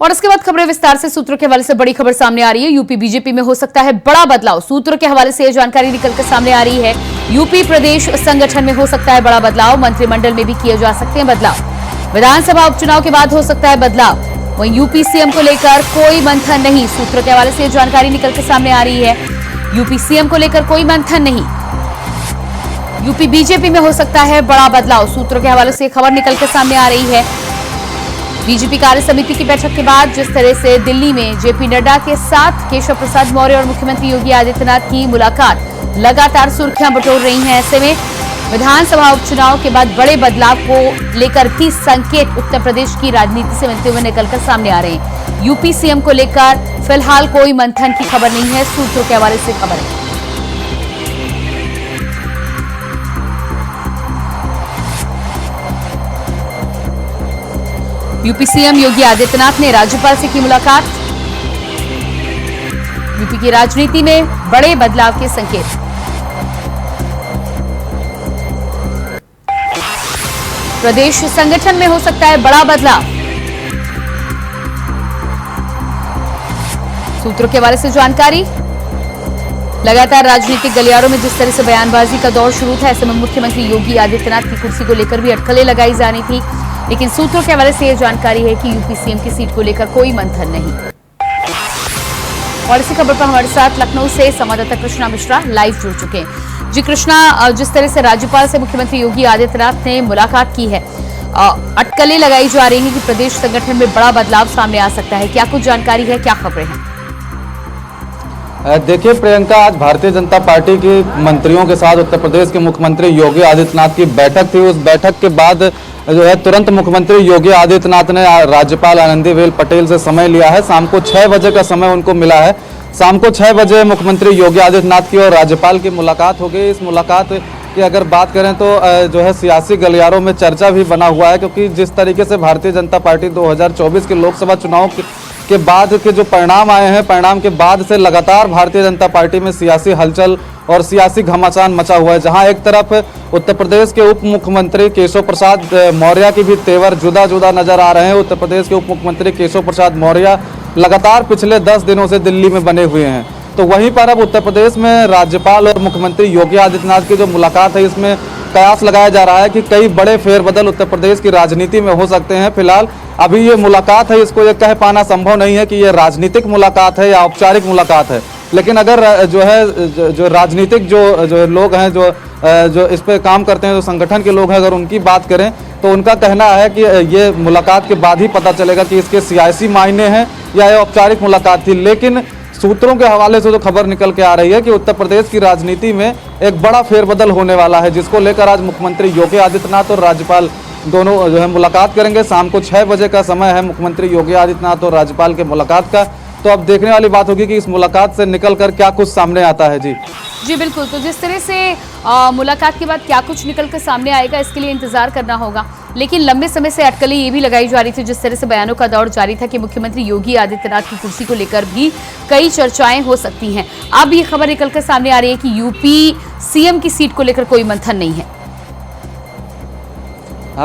और इसके बाद खबरें विस्तार से। सूत्रों के हवाले से बड़ी खबर सामने आ रही है। यूपी बीजेपी में हो सकता है बड़ा बदलाव। सूत्रों के हवाले से यह जानकारी निकलकर सामने आ रही है। यूपी प्रदेश संगठन में हो सकता है बड़ा बदलाव। मंत्रिमंडल में भी किए जा सकते हैं बदलाव। विधानसभा उपचुनाव के बाद हो सकता है बदलाव। वहीं यूपी सीएम को लेकर कोई मंथन नहीं। सूत्रों के हवाले से यह जानकारी निकलकर सामने आ रही है। यूपी सीएम को लेकर कोई मंथन नहीं। यूपी बीजेपी में हो सकता है बड़ा बदलाव। सूत्रों के हवाले से खबर निकलकर सामने आ रही है। बीजेपी कार्य समिति की बैठक के बाद जिस तरह से दिल्ली में जेपी नड्डा के साथ केशव प्रसाद मौर्य और मुख्यमंत्री योगी आदित्यनाथ की मुलाकात लगातार सुर्खियां बटोर रही हैं। ऐसे में विधानसभा उपचुनाव के बाद बड़े बदलाव को लेकर भी संकेत उत्तर प्रदेश की राजनीति से मिलते हुए निकलकर सामने आ रहे हैं। यूपी सीएम को लेकर फिलहाल कोई मंथन की खबर नहीं है। सूत्रों के हवाले से खबर है। यूपी सीएम योगी आदित्यनाथ ने राज्यपाल से की मुलाकात। यूपी की राजनीति में बड़े बदलाव के संकेत। प्रदेश संगठन में हो सकता है बड़ा बदलाव। सूत्रों के हवाले से जानकारी। लगातार राजनीतिक गलियारों में जिस तरह से बयानबाजी का दौर शुरू था, ऐसे में मुख्यमंत्री योगी आदित्यनाथ की कुर्सी को लेकर भी अटकलें लगाई जानी थी, लेकिन सूत्रों के हवाले से यह जानकारी है कि यूपी सीएम की सीट को लेकर कोई मंथन नहीं। और इसी खबर पर हमारे साथ लखनऊ से संवाददाता कृष्णा मिश्रा लाइव जुड़ चुके हैं। जी कृष्णा, जिस तरह से राज्यपाल से मुख्यमंत्री योगी आदित्यनाथ ने मुलाकात की है, अटकलें लगाई जा रही हैं कि प्रदेश संगठन में बड़ा बदलाव सामने आ सकता है। क्या कुछ जानकारी है, क्या खबरें हैं? देखिए प्रियंका, आज भारतीय जनता पार्टी के मंत्रियों के साथ उत्तर प्रदेश के मुख्यमंत्री योगी आदित्यनाथ की बैठक थी। उस बैठक के बाद जो है तुरंत मुख्यमंत्री योगी आदित्यनाथ ने राज्यपाल आनंदीबेन पटेल से समय लिया है। शाम को 6 बजे का समय उनको मिला है। शाम को 6 बजे मुख्यमंत्री योगी आदित्यनाथ की और राज्यपाल की मुलाकात हो गई। इस मुलाकात की अगर बात करें तो जो है सियासी गलियारों में चर्चा भी बना हुआ है, क्योंकि जिस तरीके से भारतीय जनता पार्टी 2024 के लोकसभा चुनाव के बाद के जो परिणाम आए हैं, परिणाम के बाद से लगातार भारतीय जनता पार्टी में सियासी हलचल और सियासी घमासान मचा हुआ है। जहां एक तरफ उत्तर प्रदेश के उप मुख्यमंत्री केशव प्रसाद मौर्य की भी तेवर जुदा जुदा नजर आ रहे हैं। उत्तर प्रदेश के उप मुख्यमंत्री केशव प्रसाद मौर्य लगातार पिछले 10 दिनों से दिल्ली में बने हुए हैं। तो वहीं पर अब उत्तर प्रदेश में राज्यपाल और मुख्यमंत्री योगी आदित्यनाथ की जो मुलाकात है, इसमें कयास लगाया जा रहा है कि कई बड़े फेरबदल उत्तर प्रदेश की राजनीति में हो सकते हैं। फिलहाल अभी ये मुलाकात है, इसको ये कह पाना संभव नहीं है कि ये राजनीतिक मुलाकात है या औपचारिक मुलाकात है। लेकिन अगर जो राजनीतिक जो लोग हैं, जो इस पे काम करते हैं, जो संगठन के लोग हैं, अगर उनकी बात करें तो उनका कहना है कि ये मुलाकात के बाद ही पता चलेगा कि इसके सियासी मायने हैं या ये औपचारिक मुलाकात थी। लेकिन सूत्रों के हवाले से जो खबर निकल के आ रही है कि उत्तर प्रदेश की राजनीति में एक बड़ा फेरबदल होने वाला है, जिसको लेकर आज मुख्यमंत्री योगी आदित्यनाथ और राज्यपाल दोनों जो है मुलाकात करेंगे। शाम को 6 बजे का समय है मुख्यमंत्री योगी आदित्यनाथ और राज्यपाल के मुलाकात का। तो अब देखने वाली बात होगी कि इस मुलाकात से निकलकर क्या कुछ सामने आता है। जी बिल्कुल। तो जिस तरह से मुलाकात के बाद क्या कुछ निकलकर सामने आएगा, इसके लिए इंतजार करना होगा। लेकिन लंबे समय से अटकलें ये भी लगाई जा रही थी, जिस तरह से बयानों का दौर जारी था कि मुख्यमंत्री योगी आदित्यनाथ की कुर्सी को लेकर भी कई चर्चाएं हो सकती हैं। अब ये खबर निकलकर सामने आ रही है कि यूपी सीएम की सीट को लेकर कोई मंथन नहीं है।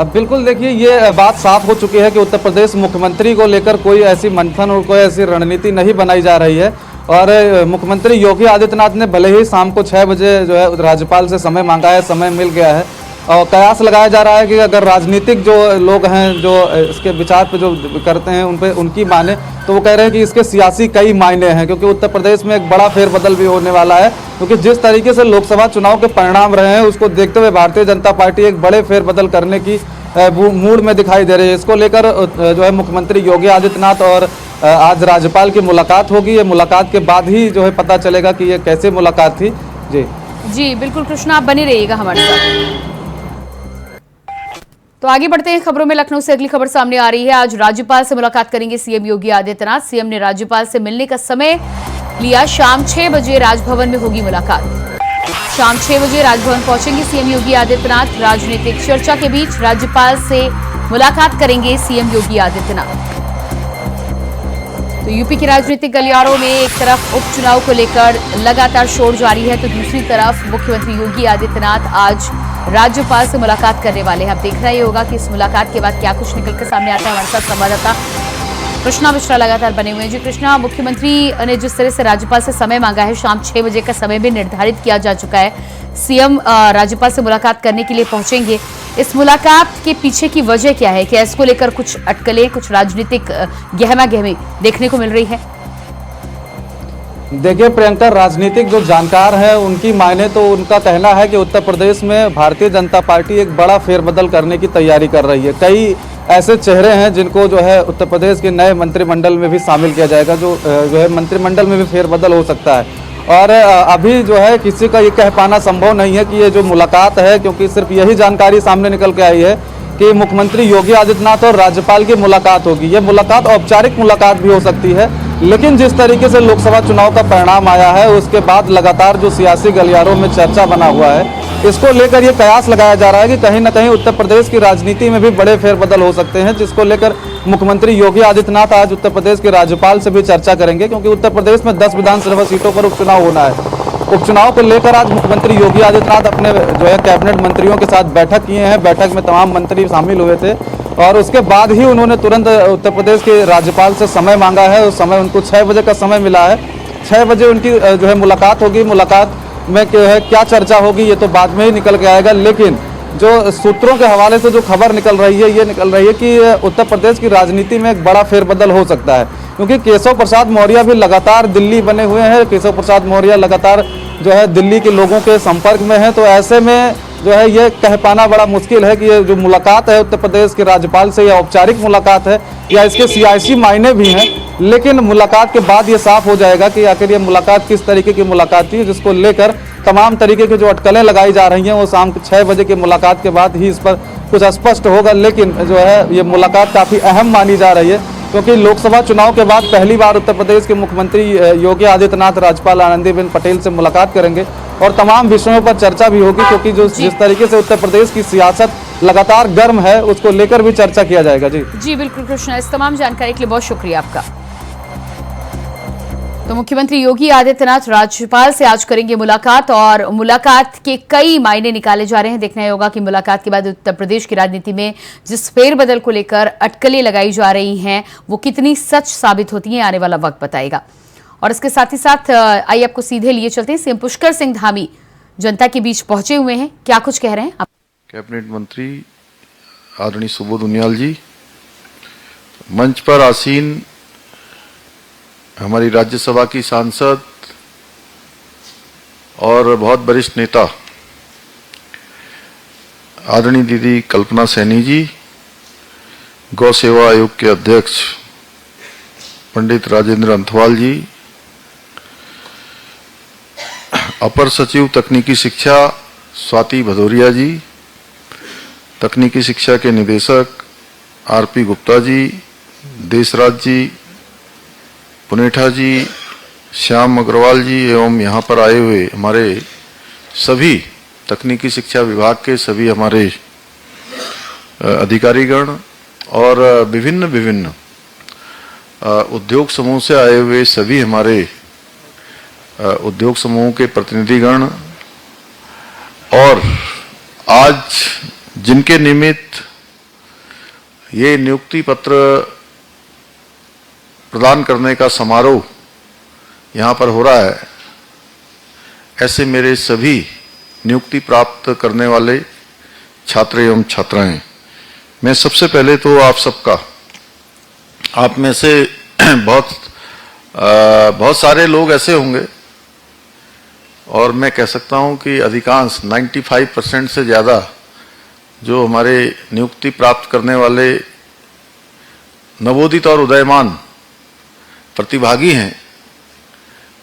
बिल्कुल, देखिए ये बात साफ हो चुकी है कि उत्तर प्रदेश मुख्यमंत्री को लेकर कोई ऐसी मंथन और कोई ऐसी रणनीति नहीं बनाई जा रही है। और मुख्यमंत्री योगी आदित्यनाथ ने भले ही शाम को 6 बजे जो है राज्यपाल से समय मांगा है, समय मिल गया है, और कयास लगाया जा रहा है कि अगर राजनीतिक जो लोग हैं, जो इसके विचार पे जो करते हैं, उन पे उनकी माने तो वो कह रहे हैं कि इसके सियासी कई मायने हैं, क्योंकि उत्तर प्रदेश में एक बड़ा फेरबदल भी होने वाला है। क्योंकि जिस तरीके से लोकसभा चुनाव के परिणाम रहे हैं, उसको देखते हुए भारतीय जनता पार्टी एक बड़े फेरबदल करने की मूड में दिखाई दे रही है। इसको लेकर जो है मुख्यमंत्री योगी आदित्यनाथ और आज राज्यपाल की मुलाकात होगी। ये मुलाकात के बाद ही जो है पता चलेगा कि ये कैसे मुलाकात थी। जी बिल्कुल कृष्णा, आप बने रहिएगा हमारे साथ। तो आगे बढ़ते हैं खबरों में। लखनऊ से अगली खबर सामने आ रही है। आज राज्यपाल से मुलाकात करेंगे सीएम योगी आदित्यनाथ। सीएम ने राज्यपाल से मिलने का समय लिया। शाम 6 बजे राजभवन में होगी मुलाकात। शाम 6 बजे राजभवन पहुंचेंगे सीएम योगी आदित्यनाथ। राजनीतिक चर्चा के बीच राज्यपाल से मुलाकात करेंगे सीएम योगी आदित्यनाथ। तो यूपी की राजनीतिक गलियारों में एक तरफ उपचुनाव को लेकर लगातार शोर जारी है, तो दूसरी तरफ मुख्यमंत्री योगी आदित्यनाथ आज राज्यपाल से मुलाकात करने वाले हैं। अब देखना ये होगा कि इस मुलाकात के बाद क्या कुछ निकलकर सामने आता है। हमारे साथ संवाददाता कृष्णा मिश्रा लगातार बने हुए हैं। जी कृष्णा, मुख्यमंत्री ने जिस तरह से राज्यपाल से समय मांगा है, शाम 6 बजे का समय भी निर्धारित किया जा चुका है। सीएम राज्यपाल से मुलाकात करने के लिए पहुंचेंगे। इस मुलाकात के पीछे की वजह क्या है? क्या इसको लेकर कुछ अटकलें, कुछ राजनीतिक गहमा गहमी देखने को मिल रही है? देखिए प्रियंका, राजनीतिक जो जानकार हैं उनकी माने तो उनका कहना है कि उत्तर प्रदेश में भारतीय जनता पार्टी एक बड़ा फेरबदल करने की तैयारी कर रही है। कई ऐसे चेहरे हैं जिनको जो है उत्तर प्रदेश के नए मंत्रिमंडल में भी शामिल किया जाएगा, जो है मंत्रिमंडल में भी फेरबदल हो सकता है। और अभी जो है किसी का ये कह पाना संभव नहीं है कि ये जो मुलाकात है, क्योंकि सिर्फ यही जानकारी सामने निकल के आई है कि मुख्यमंत्री योगी आदित्यनाथ और राज्यपाल की मुलाकात होगी। ये मुलाकात औपचारिक मुलाकात भी हो सकती है, लेकिन जिस तरीके से लोकसभा चुनाव का परिणाम आया है उसके बाद लगातार जो सियासी गलियारों में चर्चा बना हुआ है, इसको लेकर ये कयास लगाया जा रहा है कि कहीं ना कहीं उत्तर प्रदेश की राजनीति में भी बड़े फेरबदल हो सकते हैं, जिसको लेकर मुख्यमंत्री योगी आदित्यनाथ आज उत्तर प्रदेश के राज्यपाल से भी चर्चा करेंगे। क्योंकि उत्तर प्रदेश में 10 विधानसभा सीटों पर उपचुनाव होना है। उपचुनाव को लेकर आज मुख्यमंत्री योगी आदित्यनाथ अपने जो है कैबिनेट मंत्रियों के साथ बैठक किए हैं। बैठक में तमाम मंत्री शामिल हुए थे और उसके बाद ही उन्होंने तुरंत उत्तर प्रदेश के राज्यपाल से समय मांगा है। उस समय उनको 6 बजे का समय मिला है। 6 बजे उनकी जो है मुलाकात होगी। मुलाकात में क्या चर्चा होगी ये तो बाद में ही निकल के आएगा, लेकिन जो सूत्रों के हवाले से जो खबर निकल रही है ये निकल रही है कि उत्तर प्रदेश की राजनीति में एक बड़ा फेरबदल हो सकता है। क्योंकि केशव प्रसाद मौर्य भी लगातार दिल्ली बने हुए हैं। केशव प्रसाद मौर्य लगातार जो है दिल्ली के लोगों के संपर्क में है। तो ऐसे में जो है ये कह पाना बड़ा मुश्किल है कि ये जो मुलाकात है उत्तर प्रदेश के राज्यपाल से, या औपचारिक मुलाकात है या इसके सियासी मायने भी हैं। लेकिन मुलाकात के बाद ये साफ हो जाएगा कि आखिर ये मुलाकात किस तरीके की मुलाकात थी, जिसको लेकर तमाम तरीके की जो अटकलें लगाई जा रही हैं वो शाम 6 बजे की मुलाकात के बाद ही इस पर कुछ स्पष्ट होगा। लेकिन जो है ये मुलाकात काफ़ी अहम मानी जा रही है, क्योंकि लोकसभा चुनाव के बाद पहली बार उत्तर प्रदेश के मुख्यमंत्री योगी आदित्यनाथ राज्यपाल आनंदीबेन पटेल से मुलाकात करेंगे और तमाम विषयों पर चर्चा भी होगी। क्योंकि जिस तरीके से उत्तर प्रदेश की सियासत लगातार गर्म है उसको लेकर भी चर्चा किया जाएगा। जी बिल्कुल कृष्णा, इस तमाम जानकारी के लिए बहुत शुक्रिया आपका। तो मुख्यमंत्री योगी आदित्यनाथ राज्यपाल से आज करेंगे मुलाकात और मुलाकात के कई मायने निकाले जा रहे हैं। देखना होगा कि मुलाकात के बाद उत्तर प्रदेश की राजनीति में जिस फेरबदल को लेकर अटकलें लगाई जा रही हैं वो कितनी सच साबित होती हैं, आने वाला वक्त बताएगा। और इसके साथ ही साथ आइए आपको सीधे लिए चलते हैं। सीएम पुष्कर सिंह धामी जनता के बीच पहुंचे हुए हैं, क्या कुछ कह रहे हैं आप? कैबिनेट मंत्री आदरणीय सुबोध उनियाल जी, मंच पर आसीन हमारी राज्यसभा की सांसद और बहुत वरिष्ठ नेता आदरणीय दीदी कल्पना सैनी जी, गौ सेवा आयोग के अध्यक्ष पंडित राजेंद्र अंथवाल जी, अपर सचिव तकनीकी शिक्षा स्वाति भदौरिया जी, तकनीकी शिक्षा के निदेशक आरपी गुप्ता जी, देशराज जी, पुनेठा जी, श्याम अग्रवाल जी एवं यहाँ पर आए हुए हमारे सभी तकनीकी शिक्षा विभाग के सभी हमारे अधिकारीगण और विभिन्न उद्योग समूह से आए हुए सभी हमारे उद्योग समूह के प्रतिनिधिगण और आज जिनके निमित्त ये नियुक्ति पत्र प्रदान करने का समारोह यहाँ पर हो रहा है, ऐसे मेरे सभी नियुक्ति प्राप्त करने वाले छात्र एवं छात्राएं, मैं सबसे पहले तो आप सबका, आप में से बहुत सारे लोग ऐसे होंगे और मैं कह सकता हूं कि अधिकांश 95% से ज़्यादा जो हमारे नियुक्ति प्राप्त करने वाले नवोदित और उदयमान प्रतिभागी हैं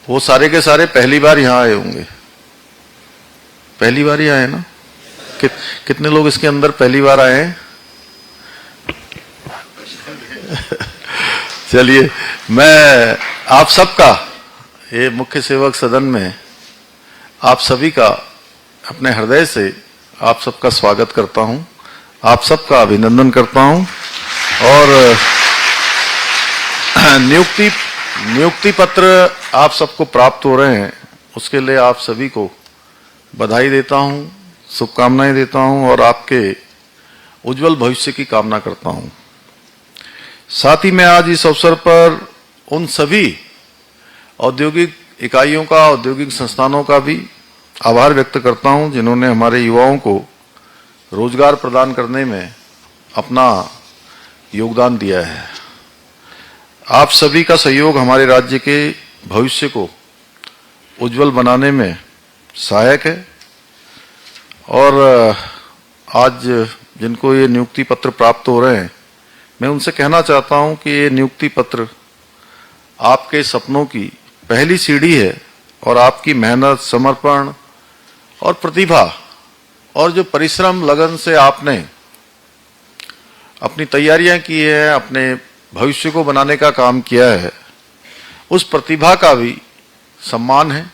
वो सारे के सारे पहली बार यहाँ आए होंगे। पहली बार ही आए ना? कितने लोग इसके अंदर पहली बार आए हैं? चलिए, मैं आप सबका, ये मुख्य सेवक सदन में आप सभी का अपने हृदय से आप सबका स्वागत करता हूं, आप सबका अभिनंदन करता हूं और नियुक्ति पत्र आप सबको प्राप्त हो रहे हैं उसके लिए आप सभी को बधाई देता हूं, शुभकामनाएं देता हूं और आपके उज्जवल भविष्य की कामना करता हूं। साथ ही मैं आज इस अवसर पर उन सभी औद्योगिक इकाइयों का, औद्योगिक संस्थानों का भी आभार व्यक्त करता हूं जिन्होंने हमारे युवाओं को रोजगार प्रदान करने में अपना योगदान दिया है। आप सभी का सहयोग हमारे राज्य के भविष्य को उज्जवल बनाने में सहायक है। और आज जिनको ये नियुक्ति पत्र प्राप्त हो रहे हैं, मैं उनसे कहना चाहता हूं कि ये नियुक्ति पत्र आपके सपनों की पहली सीढ़ी है और आपकी मेहनत, समर्पण और प्रतिभा और जो परिश्रम, लगन से आपने अपनी तैयारियां की है, अपने भविष्य को बनाने का काम किया है, उस प्रतिभा का भी सम्मान है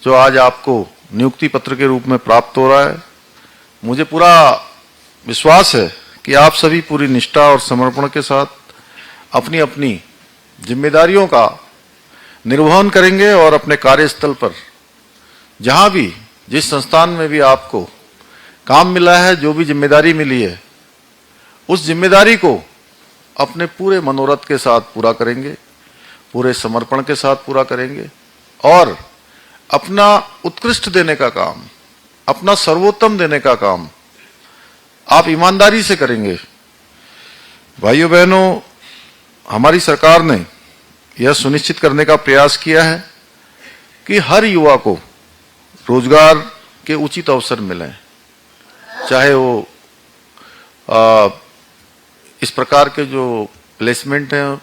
जो आज आपको नियुक्ति पत्र के रूप में प्राप्त हो रहा है। मुझे पूरा विश्वास है कि आप सभी पूरी निष्ठा और समर्पण के साथ अपनी अपनी जिम्मेदारियों का निर्वहन करेंगे और अपने कार्यस्थल पर जहां भी, जिस संस्थान में भी आपको काम मिला है, जो भी जिम्मेदारी मिली है, उस जिम्मेदारी को अपने पूरे मनोरथ के साथ पूरा करेंगे, पूरे समर्पण के साथ पूरा करेंगे और अपना उत्कृष्ट देने का काम, अपना सर्वोत्तम देने का काम आप ईमानदारी से करेंगे। भाइयों बहनों, हमारी सरकार ने यह सुनिश्चित करने का प्रयास किया है कि हर युवा को रोजगार के उचित अवसर मिलें, चाहे वो इस प्रकार के जो प्लेसमेंट हैं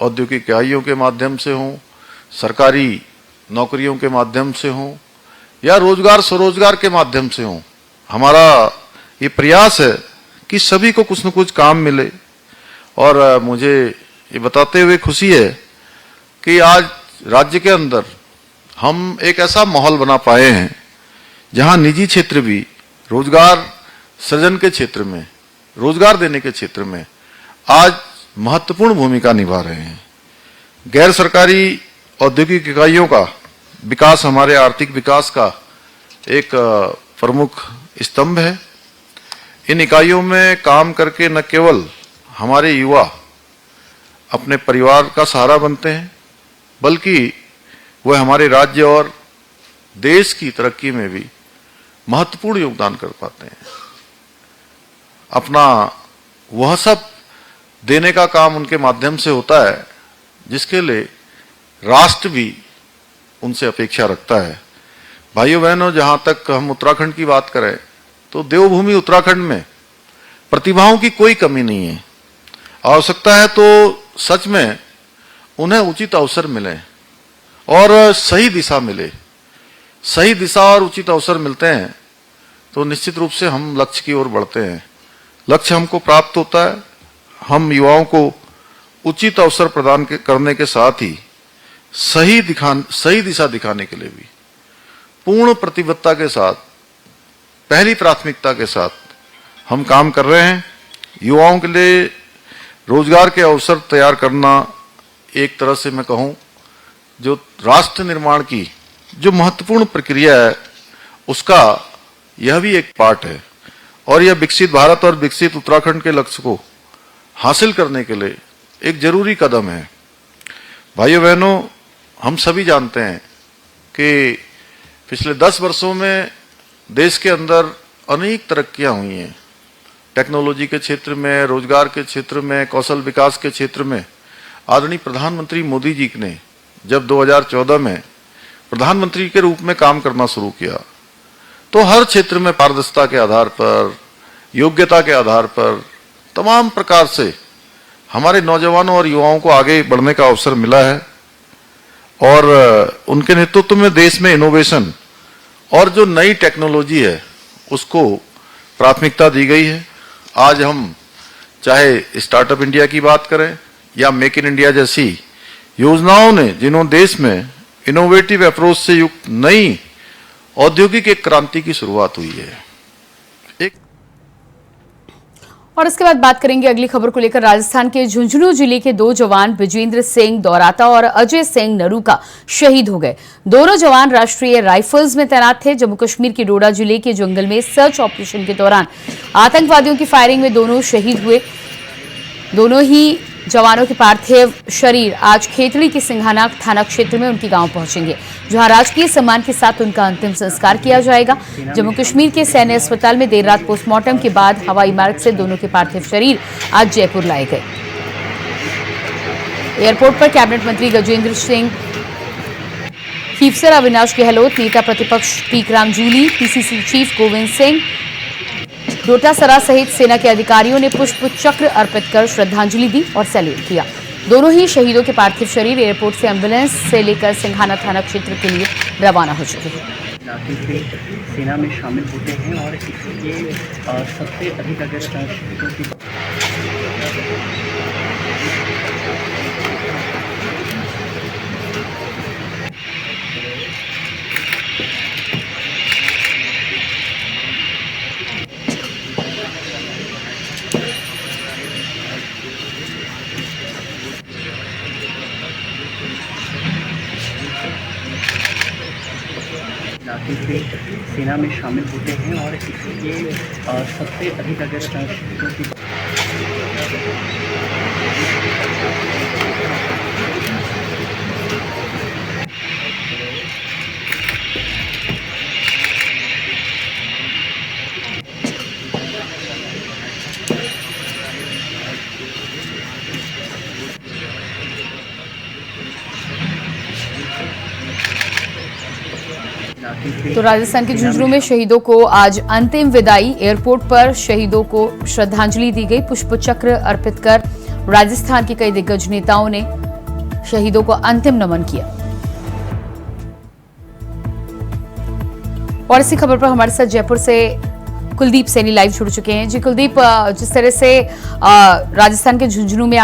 औद्योगिक इकाइयों के माध्यम से हों, सरकारी नौकरियों के माध्यम से हों या रोजगार स्वरोजगार के माध्यम से हों। हमारा ये प्रयास है कि सभी को कुछ न कुछ काम मिले। और मुझे ये बताते हुए खुशी है कि आज राज्य के अंदर हम एक ऐसा माहौल बना पाए हैं जहां निजी क्षेत्र भी रोजगार सृजन के क्षेत्र में, रोजगार देने के क्षेत्र में आज महत्वपूर्ण भूमिका निभा रहे हैं। गैर सरकारी औद्योगिक इकाइयों का विकास हमारे आर्थिक विकास का एक प्रमुख स्तंभ है। इन इकाइयों में काम करके न केवल हमारे युवा अपने परिवार का सहारा बनते हैं, बल्कि वह हमारे राज्य और देश की तरक्की में भी महत्वपूर्ण योगदान कर पाते हैं। अपना वह सब देने का काम उनके माध्यम से होता है जिसके लिए राष्ट्र भी उनसे अपेक्षा रखता है। भाइयों बहनों, जहां तक हम उत्तराखंड की बात करें तो देवभूमि उत्तराखंड में प्रतिभाओं की कोई कमी नहीं है। आवश्यकता है तो सच में उन्हें उचित अवसर मिले और सही दिशा मिले। सही दिशा और उचित अवसर मिलते हैं तो निश्चित रूप से हम लक्ष्य की ओर बढ़ते हैं। लक्ष्य हमको प्राप्त होता है। हम युवाओं को उचित अवसर प्रदान करने के साथ ही सही दिशा दिखाने के लिए भी पूर्ण प्रतिबद्धता के साथ, पहली प्राथमिकता के साथ हम काम कर रहे हैं। युवाओं के लिए रोजगार के अवसर तैयार करना एक तरह से मैं कहूं जो राष्ट्र निर्माण की जो महत्वपूर्ण प्रक्रिया है उसका यह भी एक पार्ट है और यह विकसित भारत और विकसित उत्तराखंड के लक्ष्य को हासिल करने के लिए एक जरूरी कदम है। भाइयों बहनों, हम सभी जानते हैं कि पिछले 10 वर्षों में देश के अंदर अनेक तरक्कियां हुई हैं। टेक्नोलॉजी के क्षेत्र में, रोजगार के क्षेत्र में, कौशल विकास के क्षेत्र में आदरणीय प्रधानमंत्री मोदी जी ने जब 2014 में प्रधानमंत्री के रूप में काम करना शुरू किया तो हर क्षेत्र में पारदर्शिता के आधार पर, योग्यता के आधार पर तमाम प्रकार से हमारे नौजवानों और युवाओं को आगे बढ़ने का अवसर मिला है और उनके नेतृत्व में देश में इनोवेशन और जो नई टेक्नोलॉजी है उसको प्राथमिकता दी गई है। आज हम चाहे स्टार्टअप इंडिया की बात करें या मेक इन इंडिया जैसी योजनाओं ने जिन्होंने देश में इनोवेटिव अप्रोच से युक्त नई औद्योगिक एक क्रांति की शुरुआत हुई है। और इसके बाद बात करेंगे अगली खबर को लेकर। राजस्थान के झुंझुनू जिले के 2 जवान विजेंद्र सिंह दौराता और अजय सिंह नरूका शहीद हो गए। दोनों जवान राष्ट्रीय राइफल्स में तैनात थे। जम्मू कश्मीर के डोडा जिले के जंगल में सर्च ऑपरेशन के दौरान आतंकवादियों की फायरिंग में दोनों शहीद हुए। दोनों ही जवानों के पार्थिव शरीर आज खेतड़ी के सिंघाना थाना क्षेत्र में उनके गांव पहुंचेंगे, जहां राजकीय सम्मान के साथ उनका अंतिम संस्कार किया जाएगा। जम्मू कश्मीर के सैन्य अस्पताल में देर रात पोस्टमार्टम के बाद हवाई मार्ग से दोनों के पार्थिव शरीर आज जयपुर लाए गए। एयरपोर्ट पर कैबिनेट मंत्री गजेंद्र सिंह खीफसर, अविनाश गहलोत, नेता प्रतिपक्ष टीकराम जूली, पीसीसी चीफ गोविंद सिंह डोटासरा सहित सेना के अधिकारियों ने पुष्प चक्र अर्पित कर श्रद्धांजलि दी और सैल्यूट किया। दोनों ही शहीदों के पार्थिव शरीर एयरपोर्ट से एम्बुलेंस से लेकर सिंघाना थाना क्षेत्र के लिए रवाना हो चुके हैं। इलाके से सेना में शामिल होते हैं और इसलिए सबसे अधिक अगर शहीदों की इलाके से सेना में शामिल होते हैं और इसलिए सबसे अधिक अगर शहीदों की तो राजस्थान के झुंझुनू में शहीदों को आज अंतिम विदाई, एयरपोर्ट पर शहीदों को श्रद्धांजलि दी गई। पुष्प चक्र अर्पित कर राजस्थान के कई दिग्गज नेताओं ने शहीदों को अंतिम नमन किया। और इसी खबर पर हमारे साथ जयपुर से कुलदीप सैनी लाइव जुड़ चुके हैं। जी कुलदीप, जिस तरह से राजस्थान के झुंझुनू में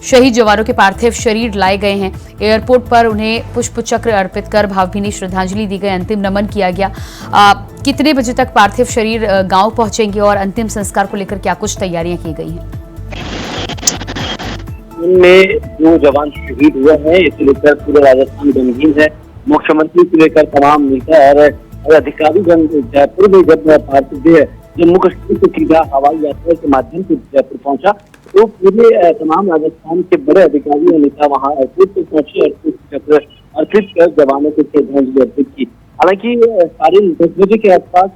शहीद जवानों के पार्थिव शरीर लाए गए हैं, एयरपोर्ट पर उन्हें पुष्प चक्र अर्पित कर भावभीनी श्रद्धांजलि दी गई, अंतिम नमन किया गया। कितने बजे तक पार्थिव शरीर गांव पहुंचेंगे और अंतिम संस्कार को लेकर क्या कुछ तैयारियां की गई हैं? उनमें जो जवान शहीद हुए हैं इसे लेकर पूरे राजस्थान गमगीन है। मुख्यमंत्री से लेकर तमाम नेता और अधिकारीगण जयपुर में जब पार्थिव देह जम्मू कश्मीर से सीधा हवाई यात्रा के माध्यम से जयपुर पहुंचा तो पूरे तमाम राजस्थान के बड़े अधिकारी और नेता वहां एयरपोर्ट पे पहुंचे और पुष्प चक्र अर्पित कर जवानों को श्रद्धांजलि अर्पित की। हालांकि साढ़े 10 बजे के आसपास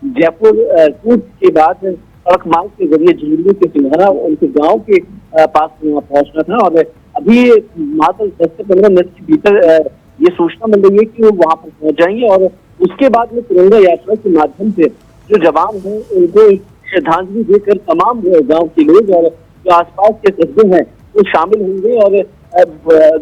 जयपुर एयरपोर्ट के बाद सड़क मार्ग के जरिए झुंझुनू के सिंघाना उनके गाँव के पास पहुंचना था और अभी मात्र 10 से 15 मिनट के भीतर ये सूचना मिल रही है कि वो वहां पर पहुंच जाएंगे और उसके बाद में तिरंगा यात्रा के माध्यम से जो जवान हैं उनको श्रद्धांजलि देकर तमाम गांव के लोग और जो आसपास के कस्बे हैं वो शामिल होंगे। और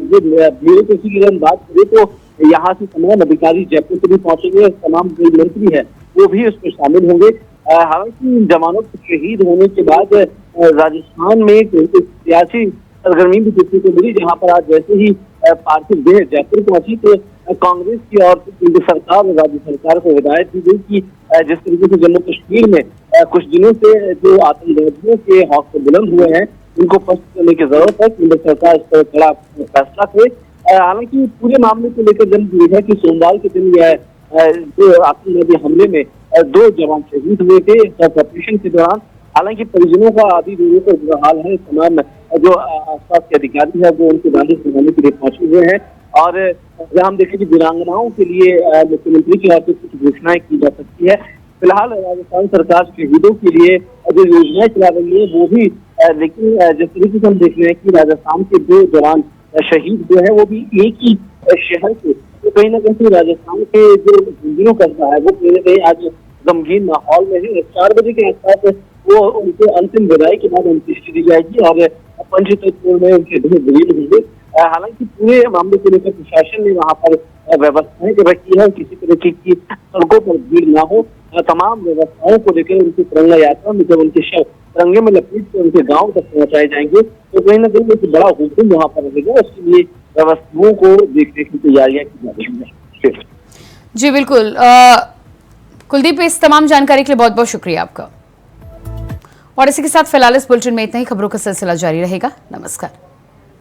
जो ब्यूरोक्रेसी की अगर बात करें तो यहाँ से तमाम अधिकारी जयपुर से भी पहुंचेंगे, तमाम जो मंत्री है वो भी उसमें शामिल होंगे। हालांकि जवानों के शहीद होने के बाद राजस्थान में सियासी सरगर्मी भी देखने को मिली, जहाँ पर आज जैसे ही पार्थिव देह जयपुर पहुंची तो कांग्रेस की और केंद्र सरकार और राज्य सरकार को हिदायत दी गई कि जिस तरीके से जम्मू कश्मीर में कुछ दिनों से जो आतंकवादियों के हौसले बुलंद हुए हैं उनको पस्त करने की जरूरत है, केंद्र सरकार इस पर कड़ा फैसला करे। हालांकि पूरे मामले को लेकर जब ये है कि सोमवार के दिन यह जो आतंकवादी हमले में 2 जवान शहीद हुए थे ऑपरेशन के दौरान। हालांकि परिजनों का आदि लोगों का बुरा हाल है, तमाम जो आसपास के अधिकारी है वो उनके नालिश बनाने के लिए पहुंचे हुए हैं। और जहाँ हम देखें कि वीरांगनाओं के लिए मुख्यमंत्री की ओर से कुछ घोषणाएं की जा सकती है। फिलहाल राजस्थान सरकार शहीदों के लिए जो योजनाएं चला रही है वो भी, लेकिन जिस तरीके से हम देख रहे हैं कि राजस्थान के 2 जवान शहीद जो है वो भी एक ही शहर से, तो कहीं ना कहीं राजस्थान के जो झुंझुनू कस्बा है वो कहीं ना कहीं आज गमगीन माहौल में है। 4 बजे के आसपास वो उनके अंतिम विदाई के बाद अंत्येष्टि दी जाएगी और पंचतत्व में उनके देह विलीन होंगे। हालांकि पूरे मामले को लेकर प्रशासन ने वहां पर व्यवस्थाएं रखी है, किसी तरह की सड़कों पर भीड़ ना हो, तमाम व्यवस्थाओं को लेकर उनकी तिरंगा यात्रा में जब उनके शव तिरंगे में लपेट कर उनके गांव तक पहुंचाए जाएंगे तो कहीं ना कहीं एक बड़ा हुजूम वहां पर रहेगा। उसके लिए व्यवस्थाओं को देखने की तैयारियां की जा रही है। जी बिल्कुल कुलदीप, इस तमाम जानकारी के लिए बहुत बहुत शुक्रिया आपका। और इसी के साथ फिलहाल इस बुलेटिन में इतना ही। खबरों का सिलसिला जारी रहेगा। नमस्कार।